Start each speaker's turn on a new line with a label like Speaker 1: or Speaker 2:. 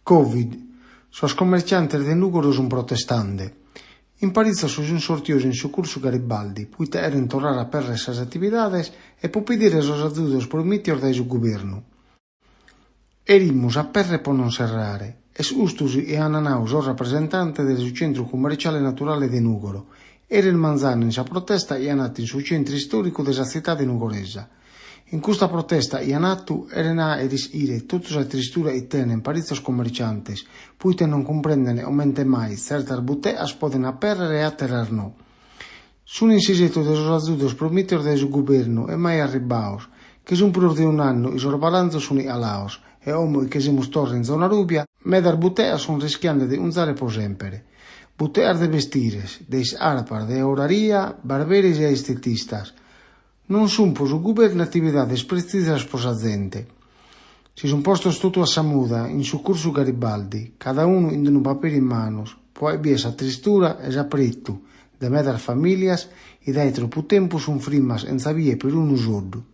Speaker 1: Covid. Sos commerciantes de Núgoro son protestante. In Parizia son sortidos in su curso Garibaldi, puita eren torrar a perre esas actividades e po pedir esos azudos promitios da su governo. Erimos a perre po non serrare. Es ustus e ananaus o rappresentante del centro commerciale naturale de Núgoro. Eren manzano in sa protesta e anat in su centro storico de sa città de Nugoresa. In questa protesta ianatu eren a erisire tutte le tristure e tenen parizios commerciantes, puite non comprendene o mente mai certas buteas poden aperrere e atterrar no. Sun insiseto de esos azudos promitios de su governo e mai arribaos, che sun pur de un anno i sos balanzos sun alaos, e omo che semus torre in zona rubia, medar buteas sun rischiande de unzare po sempre. Buteas de vestires, deis arpar, de oraria, barberes e estetistas. Non sun po su governo attividades precisas po sa gente. Si sun postos tutto a samuda, in su curso Garibaldi, cada uno in un papel in manos, poi vi esa tristura e sa prittu, de medar familias, e dai troppo tempo sun frimas en sabie per unu sordu.